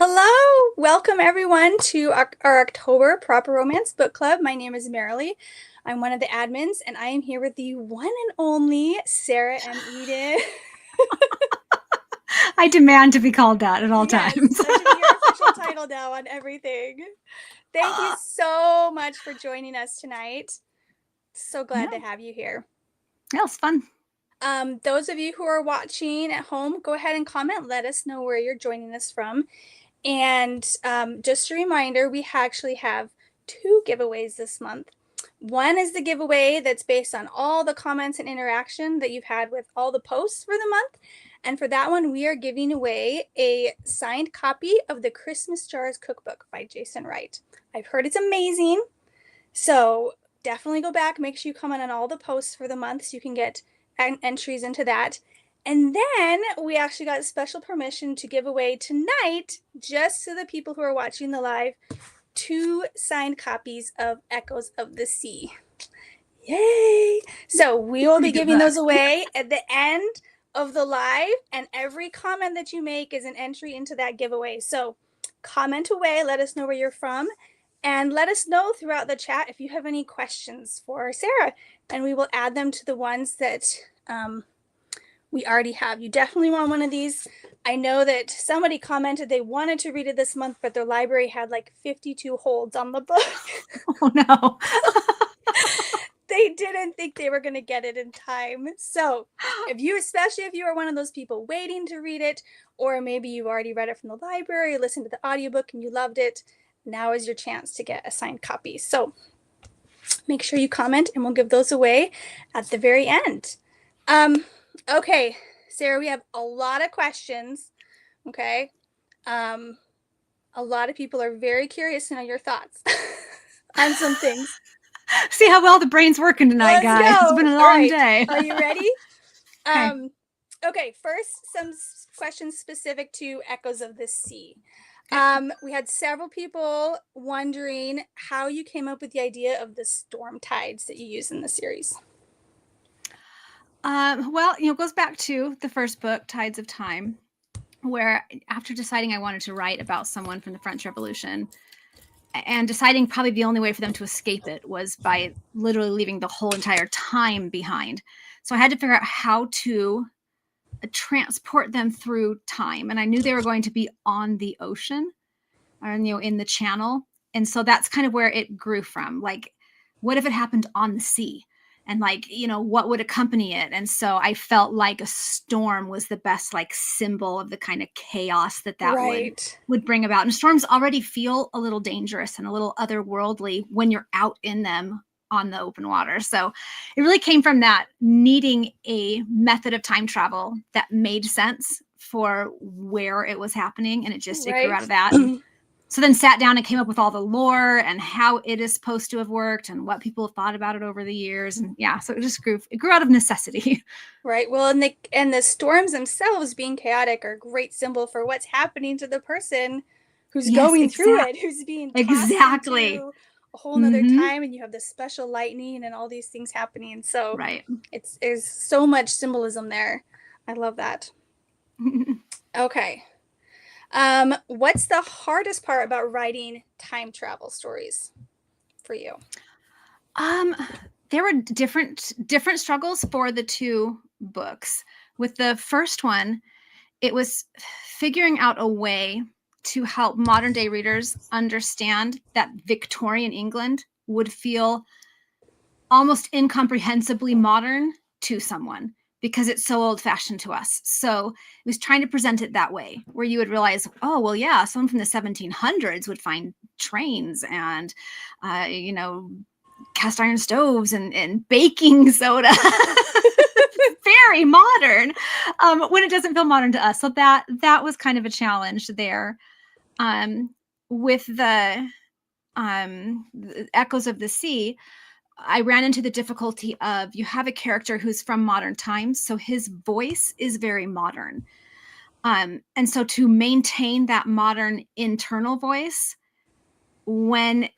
Hello! Welcome everyone to our October Proper Romance Book Club. My name is Marilee. I'm one of the admins, and I am here with the one and only Sarah M. Eden. I demand to be called that at all Yes, times. that should be your official title now on everything. Thank you so much for joining us tonight. So glad to Yeah, have you here. yeah, it's fun. Those of you who are watching at home, go ahead and comment. Let us know where you're joining us from. And just a reminder, we actually have two giveaways this month. One is the giveaway that's based on all the comments and interaction that you've had with all the posts for the month. And for that one, we are giving away a signed copy of the Christmas Jars Cookbook by Jason Wright. I've heard it's amazing. So definitely go back, make sure you comment on all the posts for the month so you can get entries into that. And then we actually got special permission to give away tonight, just to the people who are watching the live, two signed copies of Echoes of the Sea. Yay! So we will be giving those away at the end of the live, and every comment that you make is an entry into that giveaway. So comment away, let us know where you're from, and let us know throughout the chat if you have any questions for Sarah, and we will add them to the ones that we already have. You definitely want one of these. I know that somebody commented they wanted to read it this month, but their library had like 52 holds on the book. Oh no. They didn't think they were going to get it in time. So especially if you are one of those people waiting to read it, or maybe you've already read it from the library, listened to the audiobook and you loved it, now is your chance to get a signed copy. So make sure you comment and we'll give those away at the very end. Okay, Sarah, we have a lot of questions. Okay. A lot of people are very curious to know your thoughts on some things. See how well the brain's working tonight, Let's guys. It's go. been a All long right. day. Are you ready? Okay. Okay, first, some questions specific to Echoes of the Sea. We had several people wondering how you came up with the idea of the storm tides that you use in the series. Well, it goes back to the first book, Tides of Time, where after deciding I wanted to write about someone from the French Revolution and deciding probably the only way for them to escape it was by literally leaving the whole entire time behind. So I had to figure out how to transport them through time. And I knew they were going to be on the ocean or, in the channel. And so that's kind of where it grew from. Like, what if it happened on the sea? And what would accompany it? And so I felt like a storm was the best symbol of the kind of chaos that Right. would bring about. And storms already feel a little dangerous and a little otherworldly when you're out in them on the open water. So it really came from that needing a method of time travel that made sense for where it was happening. And it grew out of that. So then sat down and came up with all the lore and how it is supposed to have worked and what people have thought about it over the years. And yeah, so it grew out of necessity. Right. Well, and the storms themselves being chaotic are a great symbol for what's happening to the person who's going through it, who's being tossed into a whole nother time, and you have the special lightning and all these things happening. So there's so much symbolism there. I love that. Okay. What's the hardest part about writing time travel stories for you? There were different struggles for the two books. With the first one, it was figuring out a way to help modern day readers understand that Victorian England would feel almost incomprehensibly modern to someone because it's so old fashioned to us. So it was trying to present it that way, where you would realize, oh, well, yeah, someone from the 1700s would find trains and, cast iron stoves and baking soda. Very modern, when it doesn't feel modern to us. So that was kind of a challenge there. With the Echoes of the Sea, I ran into the difficulty of you have a character who's from modern times, so his voice is very modern. And so to maintain that modern internal voice when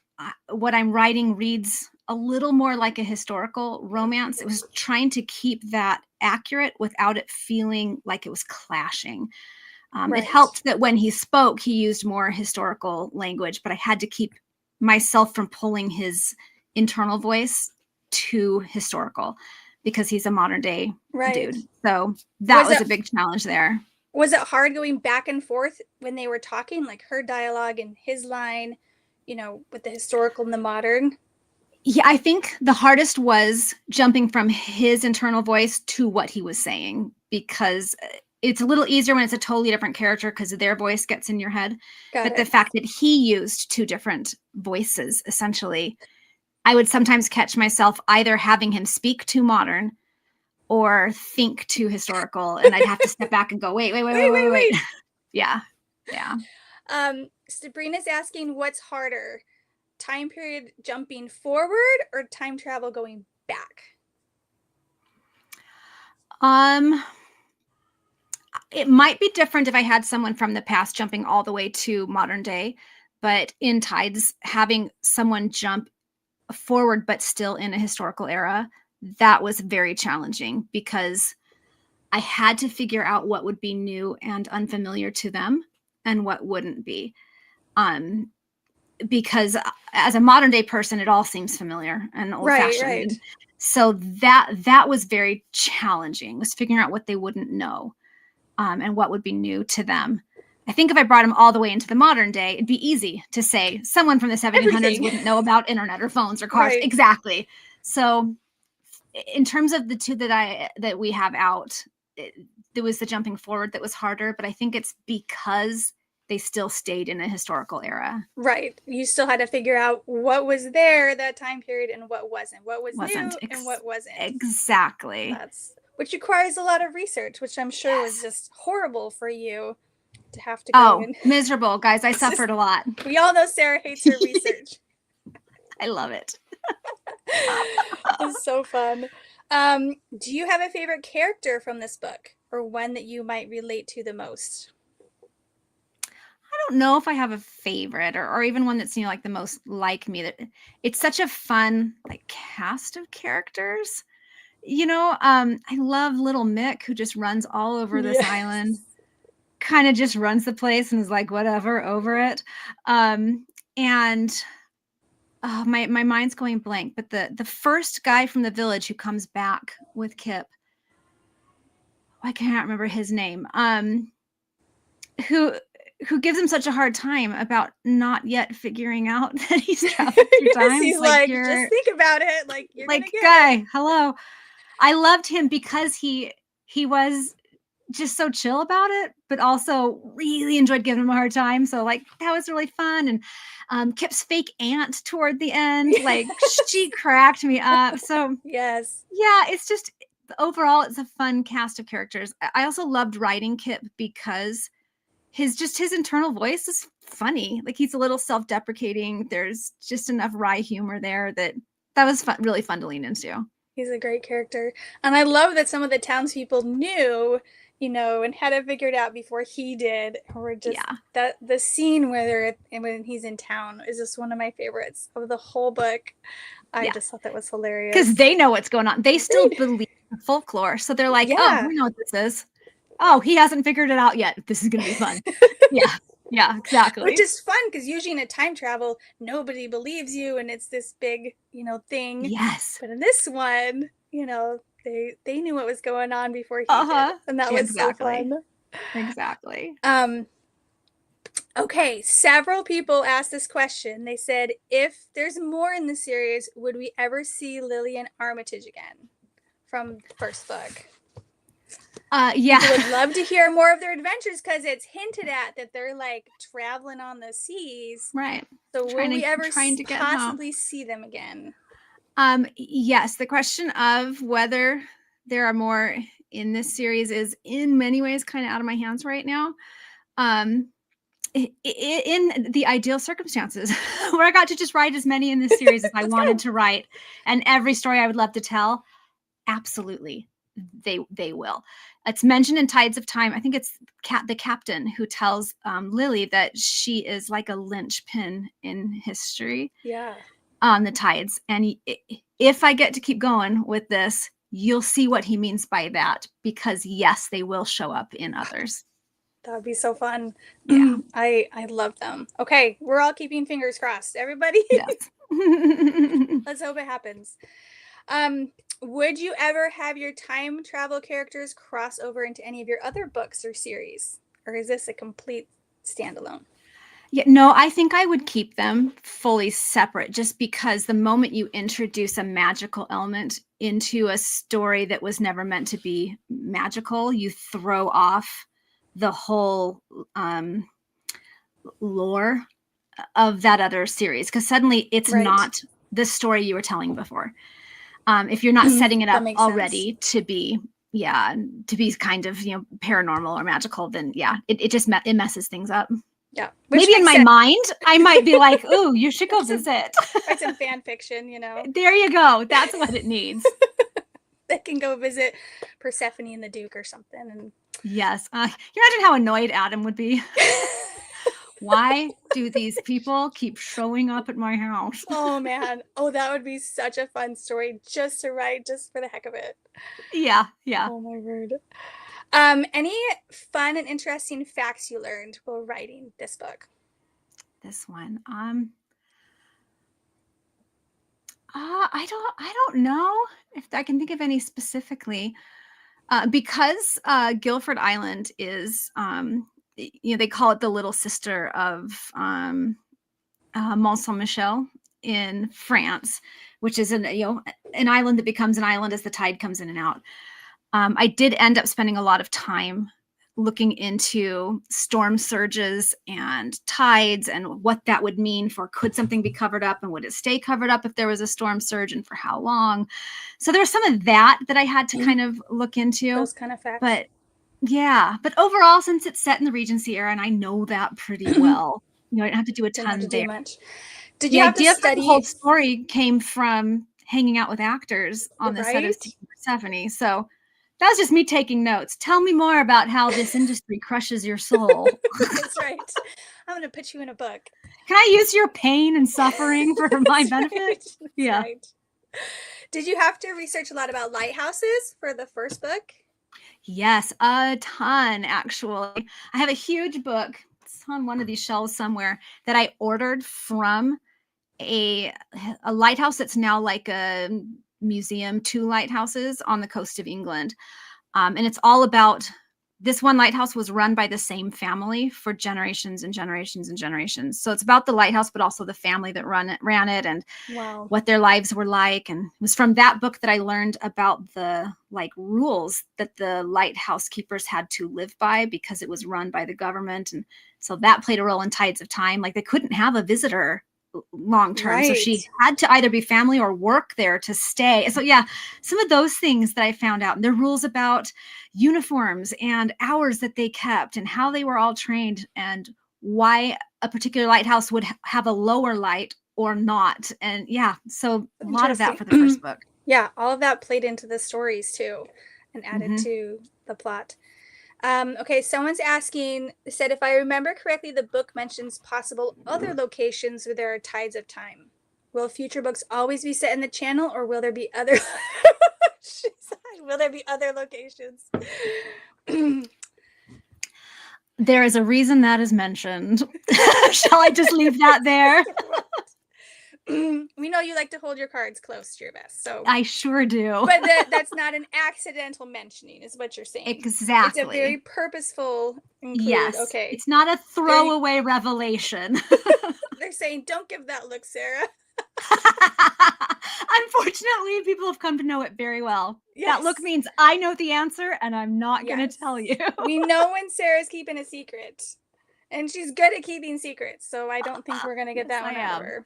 what I'm writing reads a little more like a historical romance, it was trying to keep that accurate without it feeling like it was clashing. It Right. helped that when he spoke, he used more historical language, but I had to keep myself from pulling his internal voice too historical because he's a modern day Right. dude. So that Was was it a big challenge there. was it hard going back and forth when they were talking, like her dialogue and his line, with the historical and the modern? Yeah, I think the hardest was jumping from his internal voice to what he was saying, because it's a little easier when it's a totally different character because their voice gets in your head. Got But the it. fact that he used two different voices, essentially, I would sometimes catch myself either having him speak too modern or think too historical. And I'd have to step back and go, wait, wait, wait, Wait, wait, wait, wait, wait. wait. Yeah. Yeah. Sabrina's asking what's harder, time period jumping forward or time travel going back? Um, it might be different if I had someone from the past jumping all the way to modern day, but in Tides, having someone jump forward but still in a historical era, that was very challenging because I had to figure out what would be new and unfamiliar to them and what wouldn't be. Um, because as a modern day person, it all seems familiar and old Right, fashioned. right. So that was very challenging, was figuring out what they wouldn't know, and what would be new to them. I think if I brought them all the way into the modern day, it'd be easy to say someone from the 1700s Everything. wouldn't know about internet or phones or cars. Right. Exactly. So in terms of the two that we have out, there was the jumping forward that was harder, but I think it's because they still stayed in a historical era. Right. You still had to figure out what was there that time period and what wasn't. What was Wasn't new and what wasn't. exactly. That's which requires a lot of research, which I'm sure was Yes. just horrible for you to have to go Oh, in. miserable, guys. I It's just- suffered a lot. We all know Sarah hates her research. I love it. It's so fun. Do you have a favorite character from this book or one that you might relate to the most? I don't know if I have a favorite or even one that's, like the most like me. That it's such a fun like cast of characters. I love little Mick, who just runs all over this island, kind of just runs the place and is like, whatever, over it. And my mind's going blank, but the first guy from the village who comes back with Kip, I can't remember his name. Who gives him such a hard time about not yet figuring out that he's traveled through time. He's like, just think about it. Like, you're like, gonna get guy, it. hello. I loved him because he was just so chill about it, but also really enjoyed giving him a hard time. So like that was really fun. And Kip's fake aunt toward the end, like she cracked me up. So yes, yeah, it's just overall it's a fun cast of characters. I also loved writing Kip because his internal voice is funny. Like he's a little self-deprecating. There's just enough wry humor there that was fun, really fun to lean into. he's a great character, and I love that some of the townspeople knew, and had it figured out before he did. Or just that the scene where when he's in town is just one of my favorites of the whole book. I just thought that was hilarious because they know what's going on. They still believe in folklore, so they're like, "Oh, we know what this is. Oh, he hasn't figured it out yet. This is going to be fun." Yeah, exactly. Which is fun because usually in a time travel, nobody believes you, and it's this big, thing. Yes. But in this one, they knew what was going on before he did, and that was so fun. Exactly. Okay, several people asked this question. They said, if there's more in the series, would we ever see Lily and Armitage again from the first book? Yeah. I would love to hear more of their adventures because it's hinted at that they're like traveling on the seas. Right. So will we ever possibly see them again? Yes. The question of whether there are more in this series is in many ways kind of out of my hands right now. In the ideal circumstances where I got to just write as many in this series as I wanted to write and every story I would love to tell, absolutely they will. It's mentioned in Tides of Time. I think it's the captain who tells Lily that she is like a linchpin in history. Yeah. On the tides. And if I get to keep going with this, you'll see what he means by that, because yes, they will show up in others. That would be so fun. Yeah. I love them. Okay, we're all keeping fingers crossed. Everybody, Yes. let's hope it happens. Um, would you ever have your time travel characters cross over into any of your other books or series? Or is this a complete standalone? Yeah, no, I think I would keep them fully separate just because the moment you introduce a magical element into a story that was never meant to be magical, you throw off the whole lore of that other series because suddenly it's Right. not the story you were telling before. If you're not setting it That up makes already sense. to be, yeah, to be kind of, paranormal or magical, then yeah, it just it messes things up. Yeah, which Maybe in makes my sense. mind, I might be like, "Ooh, you should go visit." Write some fan fiction, you know. There you go. That's what it needs. They can go visit Persephone and the Duke or something. And Yes. You imagine how annoyed Adam would be. Why do these people keep showing up at my house? oh man, oh that would be such a fun story just to write, just for the heck of it. Yeah, yeah. Oh my word. Any fun and interesting facts you learned while writing this book? This one. I don't know if I can think of any specifically. Because Guilford Island is, they call it the little sister of Mont Saint Michel in France, which is an island that becomes an island as the tide comes in and out. I did end up spending a lot of time looking into storm surges and tides and what that would mean for could something be covered up and would it stay covered up if there was a storm surge and for how long. So there was some of that I had to kind of look into. Those kind of facts. But yeah, but overall, since it's set in the Regency era and I know that pretty well, I don't have to do a Didn't have ton to there. do much. Did The you have to idea for the study? whole story came from hanging out with actors on the set of Right? Seeking Persephone. So that was just me taking notes. Tell me more about how this industry crushes your soul. That's right. I'm going to put you in a book. Can I use your pain and suffering for my benefit? Right. That's Yeah. right. Did you have to research a lot about lighthouses for the first book? Yes, a ton, actually. I have a huge book. It's on one of these shelves somewhere that I ordered from a lighthouse that's now like a museum, 2 lighthouses on the coast of England. And it's all about this one lighthouse was run by the same family for generations and generations and generations. So it's about the lighthouse, but also the family that ran it and Wow. what their lives were like. And it was from that book that I learned about the rules that the lighthouse keepers had to live by because it was run by the government. And so that played a role in Tides of Time. Like they couldn't have a visitor long term. Right. So she had to either be family or work there to stay. So yeah, some of those things that I found out, and the rules about uniforms and hours that they kept and how they were all trained and why a particular lighthouse would have a lower light or not. And yeah, so a lot of that for the first book. Yeah, all of that played into the stories too and added to the plot. Okay, someone's asking, said, if I remember correctly, the book mentions possible other locations where there are tides of time. Will future books always be set in the channel, or will there be other? Will there be other locations? There is a reason that is mentioned. Shall I just leave that there? We know you like to hold your cards close to your vest, so I sure do. But that's not an accidental mentioning, is what you're saying. Exactly. It's a very purposeful include. Yes. Okay. It's not a throwaway revelation. They're saying, don't give that look, Sarah. Unfortunately, people have come to know it very well. Yes. That look means I know the answer and I'm not going to tell you. We know when Sarah's keeping a secret. And she's good at keeping secrets, so I don't think we're going to get that one out of her.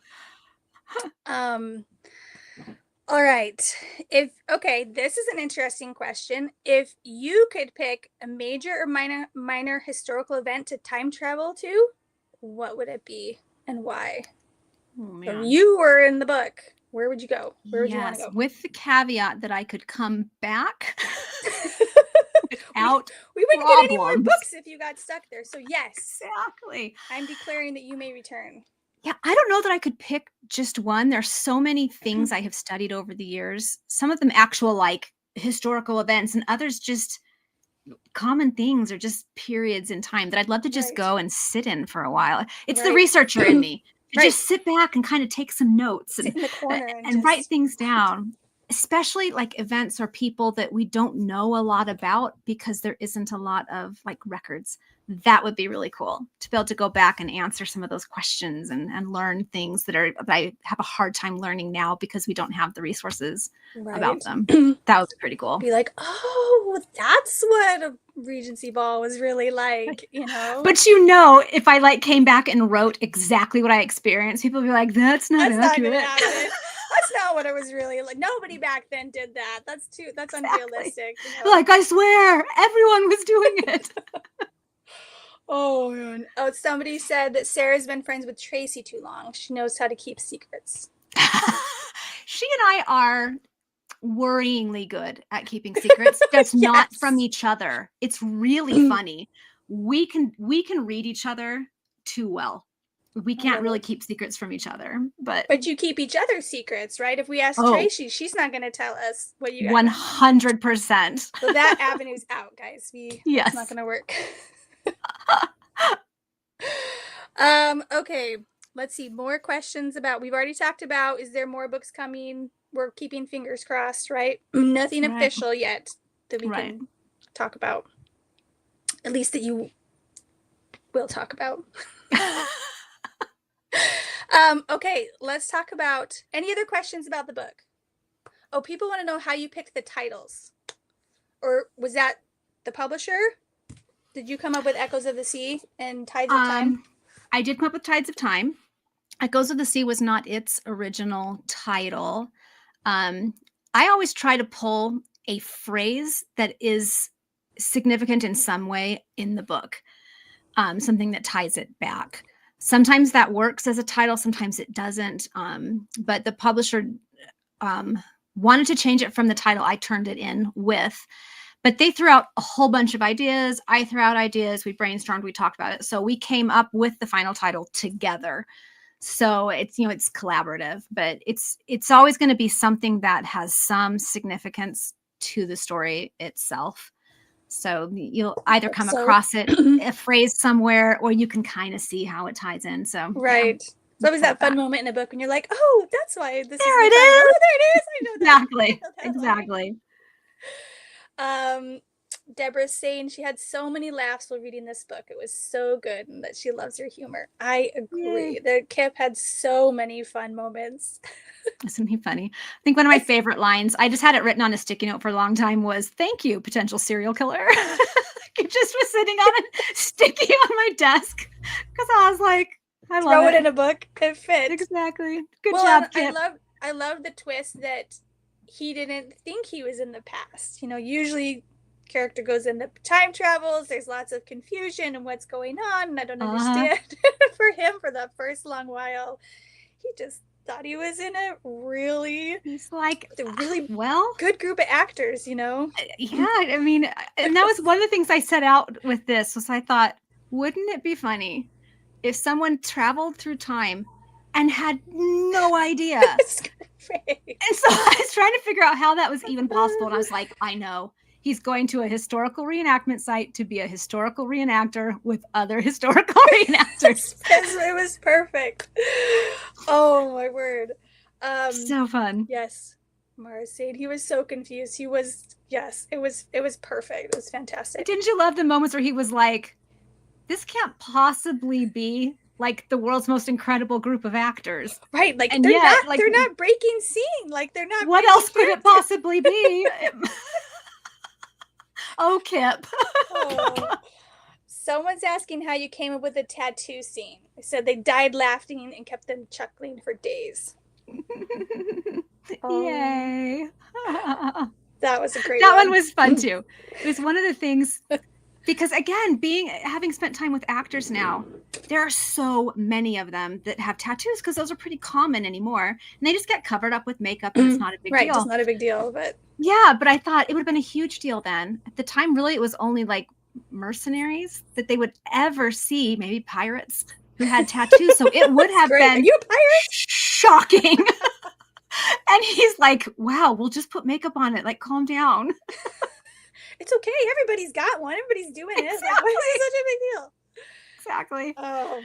All right. This is an interesting question. If you could pick a major or minor historical event to time travel to, what would it be and why? Oh, man. If you were in the book, where would you go? Where would you want to go? With the caveat that I could come back without we wouldn't get any more books if you got stuck there. So yes. Exactly. I'm declaring that you may return. Yeah, I don't know that I could pick just one. There's so many things I have studied over the years. Some of them actual historical events and others just common things or just periods in time that I'd love to just Right. go and sit in for a while. It's the Right. researcher in me to Right. just sit back and kind of take some notes Sit in the corner and and write just things down, especially like events or people that we don't know a lot about because there isn't a lot of like records. That would be really cool to be able to go back and answer some of those questions and learn things that I have a hard time learning now because we don't have the resources about them. That would be pretty cool. Be like, oh, that's what a Regency ball was really like, you know? But you know, if I like came back and wrote exactly what I experienced, people would be like, that's not That's not gonna accurate. happen. That's not what it was really like. Nobody back then did that. That's Exactly. unrealistic. You know? Like, I swear, everyone was doing it. Oh man. Oh, somebody said that Sarah's been friends with Tracy too long. She knows how to keep secrets. She and I are worryingly good at keeping secrets, just not from Yes. each other. It's really funny. We can read each other too well. We can't really keep secrets from each other, but you keep each other's secrets, right? If we ask Oh. Tracy, she's not going to tell us what you got. 100%. So that avenue's out, guys. It's Yes. not going to work. Okay, let's see. More questions about, we've already talked about, is there more books coming? We're keeping fingers crossed, right? Nothing Right. official yet that we Right. can talk about. At least that you will talk about. Okay, let's talk about any other questions about the book. Oh, people want to know how you picked the titles. Or was that the publisher? Did you come up with Echoes of the Sea and Tides of Time? I did come up with Tides of Time. Echoes of the Sea was not its original title. I always try to pull a phrase that is significant in some way in the book, something that ties it back. Sometimes that works as a title, sometimes it doesn't. But the publisher wanted to change it from the title I turned it in with. But they threw out a whole bunch of ideas. I threw out ideas. We brainstormed. We talked about it. So we came up with the final title together. So it's, you know, it's collaborative, but it's always going to be something that has some significance to the story itself. So you'll either come across it, a phrase somewhere, or you can kind of see how it ties in. So right. Yeah. So it was that fun moment in a book when you're like, oh, that's why this there is. it is. Oh, there it is. I know that. Exactly. Exactly. Deborah's saying she had so many laughs while reading this book. It was so good, and that she loves her humor. I agree. The Kip had so many fun moments. Isn't he funny? I think one of my favorite lines, I just had it written on a sticky note for a long time, was "Thank you, potential serial killer." It just was sitting on a sticky on my desk because I was like, I love Throw it in a book. It fits. Exactly. Good job, Kip. I love the twist that he didn't think he was in the past. You know, usually character goes into time travels, there's lots of confusion and what's going on, and I don't understand. For him, for the first long while, he just thought he was in a really, he's like, really well, good group of actors, you know? Yeah, I mean, and that was one of the things I set out with this, was I thought, wouldn't it be funny if someone traveled through time and had no idea? And so I was trying to figure out how that was even possible, and I was like, I know. He's going to a historical reenactment site to be a historical reenactor with other historical reenactors. It was perfect. Oh my word. So fun. Yes. Mara said he was so confused. He was, yes, it was perfect. It was fantastic. Didn't you love the moments where he was like, this can't possibly be like the world's most incredible group of actors. Right. Like, and they're not breaking scene. Like, they're not. What else could it possibly be? Oh, Kip. Oh. Someone's asking how you came up with the tattoo scene. They said they died laughing and kept them chuckling for days. Yay. That was a great That one was fun too. It was one of the things, because again, having spent time with actors now, there are so many of them that have tattoos because those are pretty common anymore. And they just get covered up with makeup and it's not a big deal. Right, it's not a big deal, but. Yeah, but I thought it would have been a huge deal then. At the time, really, it was only like mercenaries that they would ever see, maybe pirates who had tattoos. So it would have been Are you a pirate? Shocking. And he's like, wow, we'll just put makeup on it. Like, calm down. It's okay. Everybody's got one. Everybody's doing it. Like, why is it such a big deal? Exactly. Oh.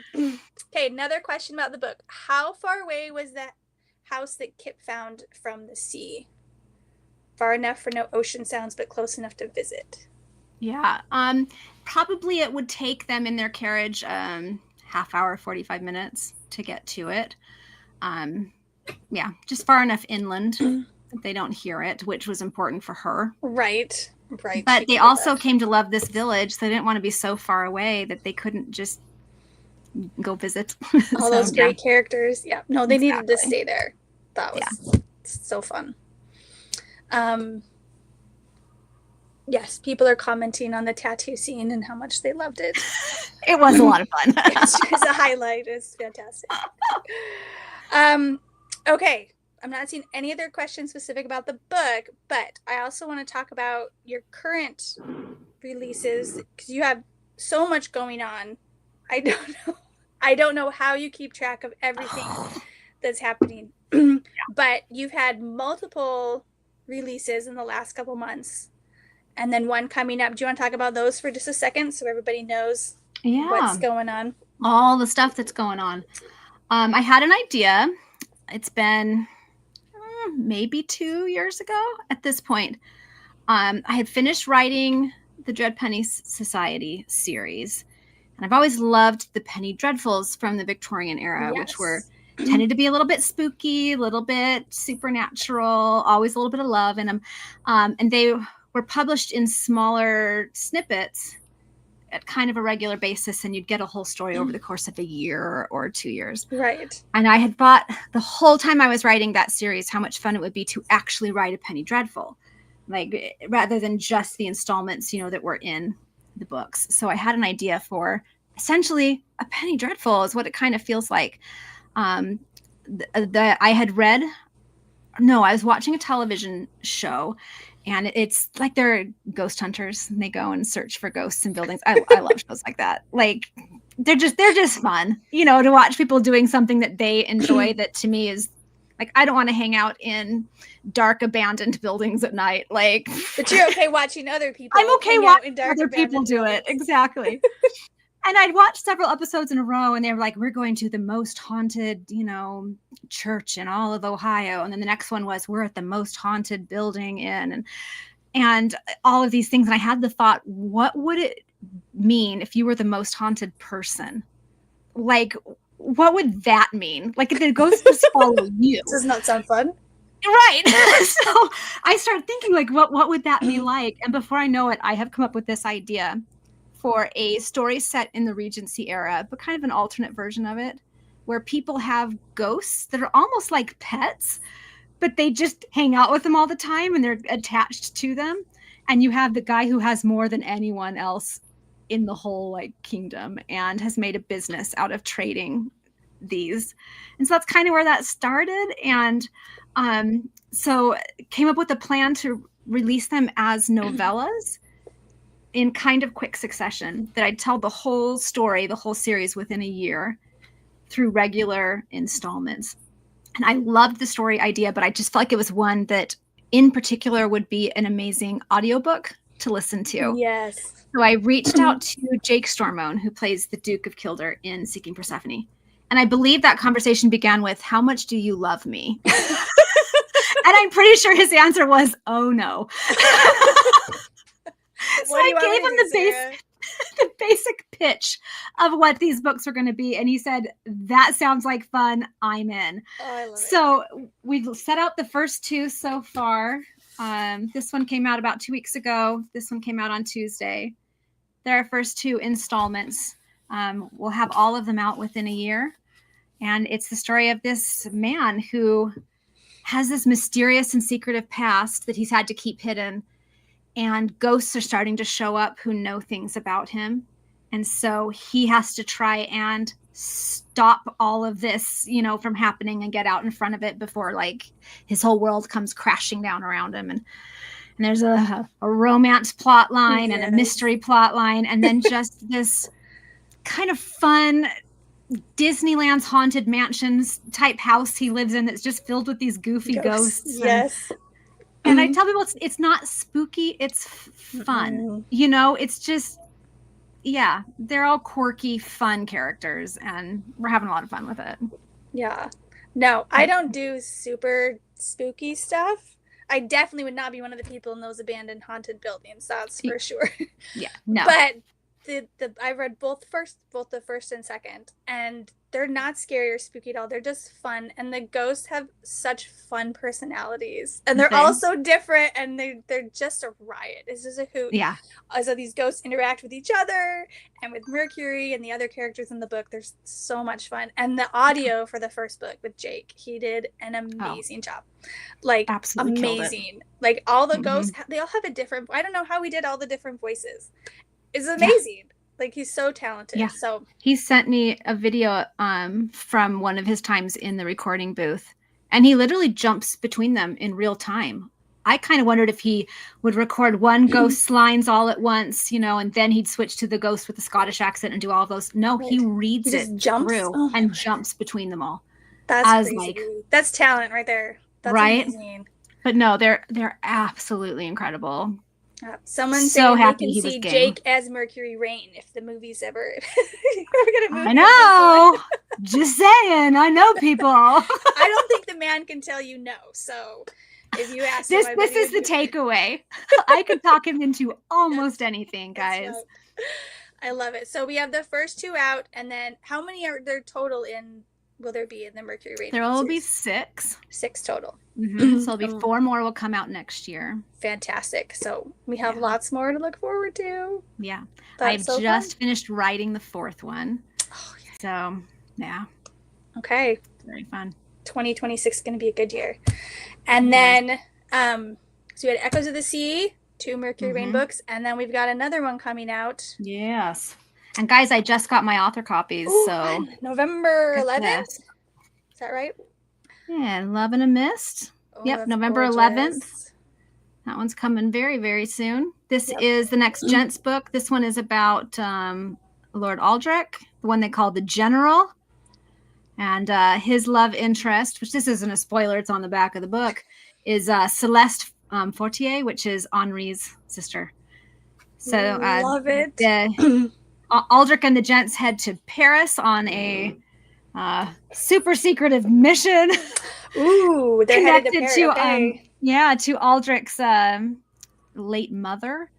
Okay, another question about the book. How far away was that house that Kip found from the sea? Far enough for no ocean sounds, but close enough to visit. Yeah. Probably it would take them in their carriage half hour, 45 minutes to get to it. Yeah, just far enough inland that they don't hear it, which was important for her. Right. But they also came to love this village, so they didn't want to be so far away that they couldn't just go visit. All those great characters. Yeah. No, they needed to stay there. That was so fun. Yes, people are commenting on the tattoo scene and how much they loved it. It was a lot of fun. It was a highlight. It was fantastic. Okay. I'm not seeing any other questions specific about the book, but I also want to talk about your current releases because you have so much going on. I don't know how you keep track of everything that's happening. But you've had multiple releases in the last couple months and then one coming up. Do you want to talk about those for just a second so everybody knows what's going on? All the stuff that's going on. I had an idea. It's been maybe 2 years ago at this point. I had finished writing the Dread Penny Society series, and I've always loved the Penny Dreadfuls from the Victorian era, which were tended to be a little bit spooky, a little bit supernatural, always a little bit of love in them. And they were published in smaller snippets at kind of a regular basis, and you'd get a whole story over the course of a year or 2 years. Right. And I had thought the whole time I was writing that series how much fun it would be to actually write a Penny Dreadful, like rather than just the installments, that were in the books. So I had an idea for essentially a Penny Dreadful is what it kind of feels like. I was watching a television show, and it's like they're ghost hunters and they go and search for ghosts in buildings. I love shows like that. Like they're just fun, to watch people doing something that they enjoy. That to me is like, I don't want to hang out in dark abandoned buildings at night. Like, but you're okay watching other people. I'm okay watching other people do it. Exactly. And I'd watched several episodes in a row, and they were like, we're going to the most haunted, church in all of Ohio. And then the next one was, we're at the most haunted building and all of these things. And I had the thought, what would it mean if you were the most haunted person? Like, what would that mean? Like, if the ghost just follow you. Does not sound fun. Right. So I started thinking, like, what would that be like? And before I know it, I have come up with this idea for a story set in the Regency era, but kind of an alternate version of it, where people have ghosts that are almost like pets, but they just hang out with them all the time and they're attached to them. And you have the guy who has more than anyone else in the whole kingdom and has made a business out of trading these. And so that's kind of where that started. And so came up with a plan to release them as novellas in kind of quick succession, that I'd tell the whole story, the whole series within a year through regular installments. And I loved the story idea, but I just felt like it was one that in particular would be an amazing audiobook to listen to. Yes. So I reached out to Jake Stormone, who plays the Duke of Kildare in Seeking Persephone. And I believe that conversation began with, how much do you love me? And I'm pretty sure his answer was, oh no. So I gave him the basic pitch of what these books were going to be. And he said, that sounds like fun. I'm in. Oh, I love it. So we've set out the first two so far. This one came out about 2 weeks ago. This one came out on Tuesday. They're our first two installments. We'll have all of them out within a year. And it's the story of this man who has this mysterious and secretive past that he's had to keep hidden. And ghosts are starting to show up who know things about him. And so he has to try and stop all of this, from happening and get out in front of it before his whole world comes crashing down around him. And there's a romance plot line and a mystery plot line. And then just this kind of fun Disneyland's Haunted Mansions type house he lives in that's just filled with these goofy ghosts. Yes. And I tell people it's not spooky, it's fun. Mm-mm. You know, it's just, yeah, they're all quirky, fun characters, and we're having a lot of fun with it. Yeah. No, I don't do super spooky stuff. I definitely would not be one of the people in those abandoned haunted buildings. That's for sure. Yeah, no. But I read both the first and second, and they're not scary or spooky at all. They're just fun, and the ghosts have such fun personalities, and they're all so different, and they're just a riot. It's just a hoot. Yeah. So these ghosts interact with each other and with Mercury and the other characters in the book. There's so much fun, and the audio for the first book with Jake, he did an amazing job, like absolutely amazing. Like all the ghosts, they all have a different. I don't know how he did all the different voices. It's amazing. Yeah. Like he's so talented. Yeah. So he sent me a video from one of his times in the recording booth, and he literally jumps between them in real time. I kind of wondered if he would record one ghost's lines all at once, you know, and then he'd switch to the ghost with the Scottish accent and do all of those. No, right. He reads it through and jumps between them all. That's crazy. That's talent right there. That's right. Amazing. But no, they're absolutely incredible. Someone so saying happy they can he was see game. Jake as Mercury Rain if the movie's ever gonna move. I know. Just saying. I know people. I don't think the man can tell you no. So if you ask this is the takeaway. I could talk him into almost anything, guys. Right. I love it. So we have the first two out, and then how many are there total will there be in the Mercury Rain? There will be 6. 6 total. Mm-hmm. So there'll be 4 more will come out next year. Fantastic. So we have lots more to look forward to. Yeah. I've just finished writing the 4th one. Oh, yeah. So, yeah. Okay. Very fun. 2026 is going to be a good year. And then, so we had Echoes of the Sea, 2 Mercury Rain books, and then we've got another one coming out. Yes. And guys, I just got my author copies. Ooh, so November 11th. Is that right? Yeah, Love in a Mist. Yep, November 11th. That one's coming very, very soon. This is the next Gents book. This one is about Lord Aldrich, the one they call the General. And his love interest, which this isn't a spoiler, it's on the back of the book, is Celeste Fortier, which is Henri's sister. So love it. Aldrich and the Gents head to Paris on a super secretive mission. Ooh, they're connected headed to Paris. To Aldrich's late mother,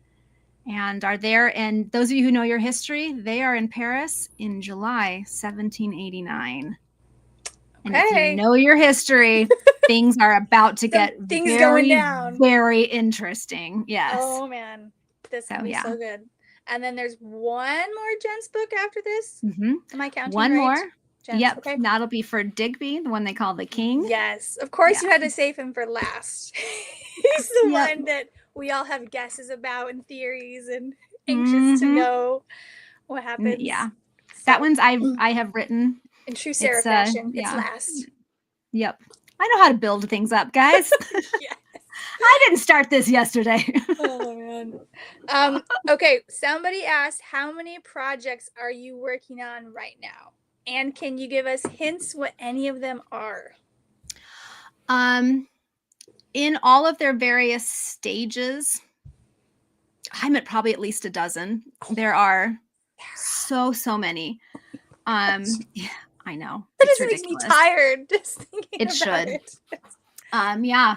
and are there. And those of you who know your history, they are in Paris in July 1789. And if you know your history, things are about to get going down. Very interesting. Yes. Oh man, this will be so good. And then there's one more Gents book after this. Mm-hmm. Am I counting one right? more? Gents, yep. Okay. That'll be for Digby, the one they call the King. Yes. Of course, you had to save him for last. He's the one that we all have guesses about and theories and anxious to know what happens. Yeah. So, that one's I have written. In true Sarah fashion, it's last. Yep. I know how to build things up, guys. Yes. I didn't start this yesterday. Oh man. Okay, somebody asked, how many projects are you working on right now? And can you give us hints what any of them are? In all of their various stages, I'm at probably at least a dozen. There are so many. Yeah, I know. That just makes me tired just thinking about it. Yeah.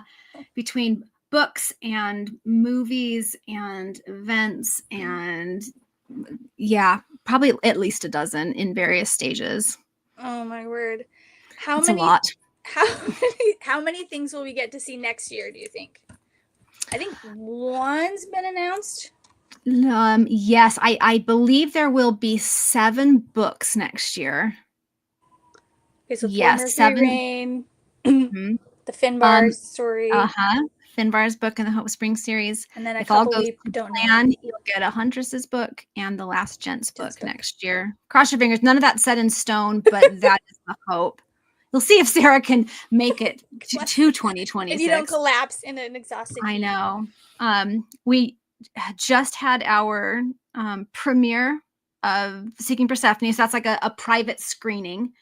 Between books and movies and events and probably at least a dozen in various stages. Oh my word. That's a lot. How many things will we get to see next year, do you think? I think one's been announced. Yes, I believe there will be 7 books next year. Okay, so 7. Rain, the Finbar's story. Finbar's book in the Hope Springs series. And then if all goes to plan, you'll get a Huntress's book and the Last Gents book next year. Cross your fingers. None of that's set in stone, but that is the hope. We'll see if Sarah can make it to 2026. If you don't collapse in an exhausted I know. We just had our premiere of Seeking Persephone. So that's like a private screening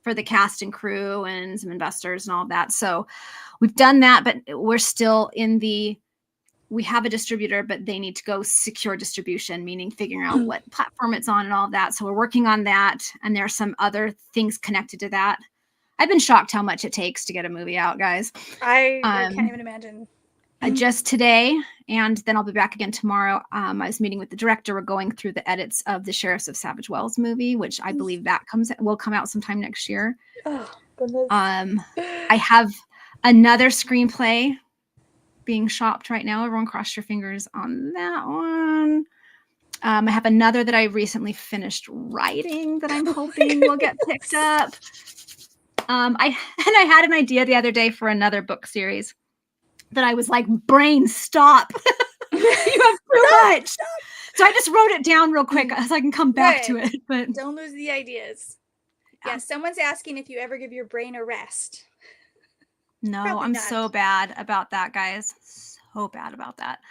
for the cast and crew and some investors and all of that. So we've done that, but we're still we have a distributor, but they need to go secure distribution, meaning figuring out what platform it's on and all of that. So we're working on that. And there are some other things connected to that. I've been shocked how much it takes to get a movie out, guys. I can't even imagine. Just today, and then I'll be back again tomorrow. I was meeting with the director. We're going through the edits of the Sheriffs of Savage Wells movie, which I believe that will come out sometime next year. Oh, goodness. I have another screenplay being shopped right now. Everyone cross your fingers on that one. I have another that I recently finished writing that I'm hoping will get picked up. I had an idea the other day for another book series that I was like, brain, stop. You have too much. So I just wrote it down real quick so I can come back to it. But don't lose the ideas. Yeah, someone's asking if you ever give your brain a rest. No, probably I'm not. So bad about that, guys. So bad about that.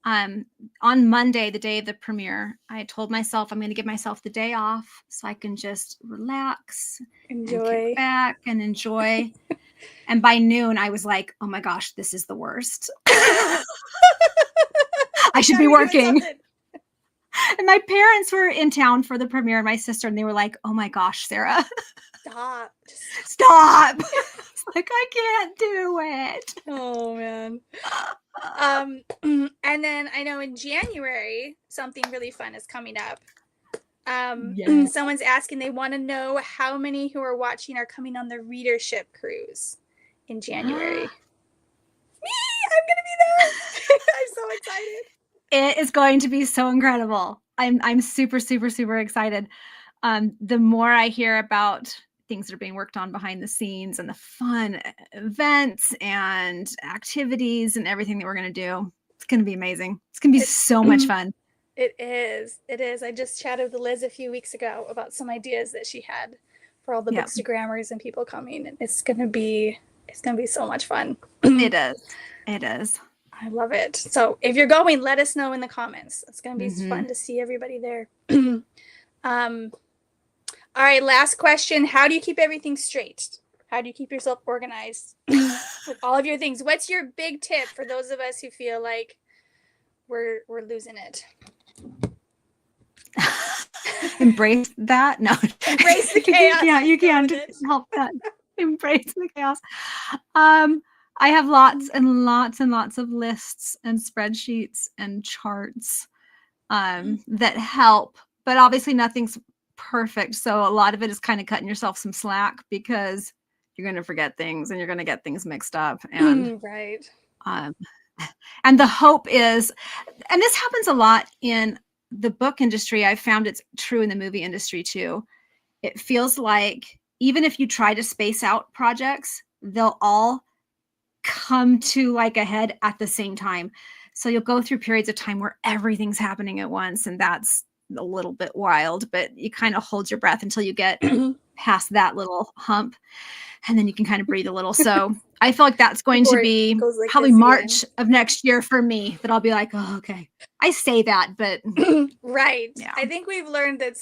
On Monday, the day of the premiere, I told myself I'm going to give myself the day off so I can just relax, and kick back and enjoy. And by noon, I was like, oh my gosh, this is the worst. I should be working. And my parents were in town for the premiere, and my sister, and they were like, oh my gosh, Sarah. Stop. It's like, I can't do it. Oh, man. And then I know in January, something really fun is coming up. Someone's asking, they want to know how many who are watching are coming on the readership cruise in January. Me! I'm going to be there. I'm so excited. It is going to be so incredible. I'm super, super, super excited. The more I hear about things that are being worked on behind the scenes and the fun events and activities and everything that we're going to do, it's going to be amazing. It's going to be so much fun. It is. It is. I just chatted with Liz a few weeks ago about some ideas that she had for all the Bookstagrammers and people coming. And it's going to be so much fun. It is. It is. I love it. So if you're going, let us know in the comments. It's going to be fun to see everybody there. All right, last question. How do you keep everything straight? How do you keep yourself organized with all of your things? What's your big tip for those of us who feel like we're losing it? Embrace that? No. Embrace the chaos. Yeah, you can't help that. Embrace the chaos. I have lots and lots and lots of lists and spreadsheets and charts that help, but obviously nothing's perfect. So a lot of it is kind of cutting yourself some slack because you're going to forget things and you're going to get things mixed up. And right. And the hope is, and this happens a lot in the book industry. I've found it's true in the movie industry too. It feels like even if you try to space out projects, they'll all come to like a head at the same time. So you'll go through periods of time where everything's happening at once, and that's a little bit wild, but you kind of hold your breath until you get past that little hump, and then you can kind of breathe a little. So I feel like that's going to be like probably March of next year for me, that I'll be like, oh, okay. I say that, but right. Yeah. I think we've learned that,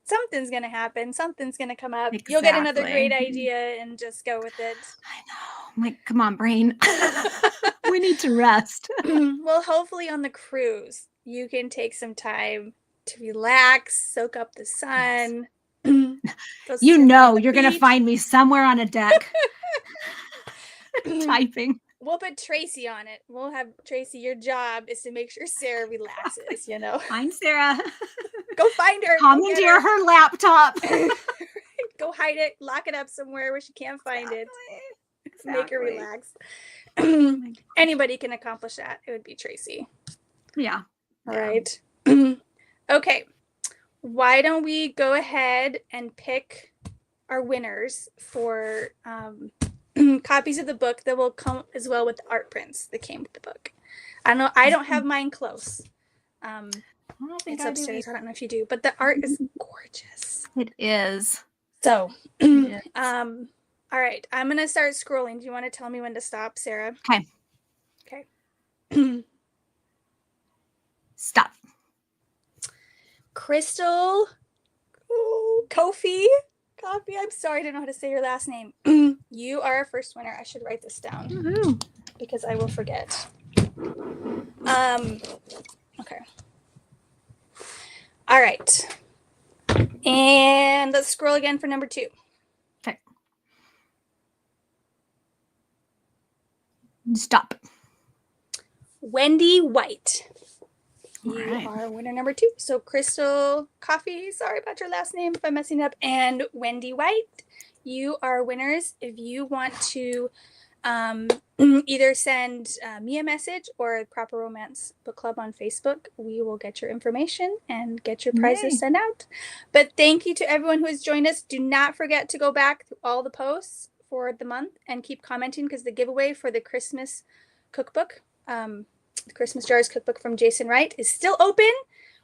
something's going to happen. Something's going to come up. Exactly. You'll get another great idea and just go with it. I know. I'm like, come on, brain. We need to rest. Well, hopefully on the cruise, you can take some time to relax, soak up the sun. Yes. You're going to find me somewhere on a deck typing. We'll put Tracy on it. We'll have Tracy. Your job is to make sure Sarah relaxes, I'm Sarah. Go find her. Commandeer her laptop. Go hide it. Lock it up somewhere where she can't find it. Exactly. Make her relax. Anybody can accomplish that. It would be Tracy. Yeah. All right. Okay. Why don't we go ahead and pick our winners for copies of the book that will come as well with the art prints that came with the book. I don't have mine close. It's upstairs. I don't know if you do, but the art is gorgeous. It is. So, all right. I'm going to start scrolling. Do you want to tell me when to stop, Sarah? Okay. Stop. Crystal Kofi Coffee, I'm sorry I don't know how to say your last name. You are our first winner. I should write this down Woohoo. because I will forget. Okay. All right. And let's scroll again for number 2. Okay. Stop. Wendy White. All You right. are winner number 2. So Crystal Coffee, sorry about your last name if I'm messing it up, and Wendy White, you are winners. If you want to either send me a message or Proper Romance Book Club on Facebook, we will get your information and get your prizes Yay. sent out. But thank you to everyone who has joined us. Do not forget to go back to all the posts for the month and keep commenting, because the giveaway for the Christmas cookbook, the Christmas Jars cookbook from Jason Wright, is still open.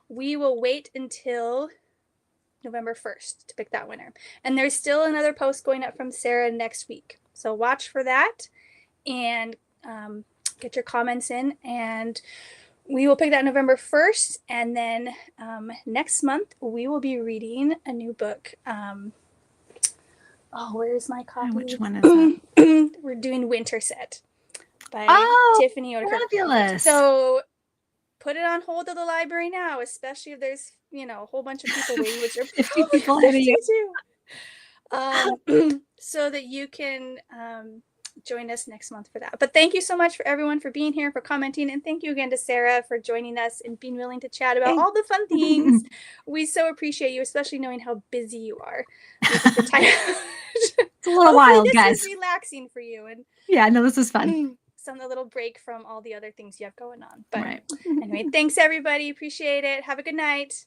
We will wait until November 1st to pick that winner. And there's still another post going up from Sarah next week. So watch for that and get your comments in. And we will pick that November 1st. And then next month, we will be reading a new book. Where's my copy? Which one is that? We're doing Winterset by Tiffany Oda. Fabulous. So put it on hold at the library now, especially if there's, a whole bunch of people waiting with your 50 people ahead of you. So that you can join us next month for that. But thank you so much for everyone for being here, for commenting, and thank you again to Sarah for joining us and being willing to chat about all the fun things. We so appreciate you, especially knowing how busy you are. It's a little wild, guys. This is relaxing for you, and yeah, no, this is fun. A little break from all the other things you have going on. But right. Anyway, thanks everybody. Appreciate it. Have a good night.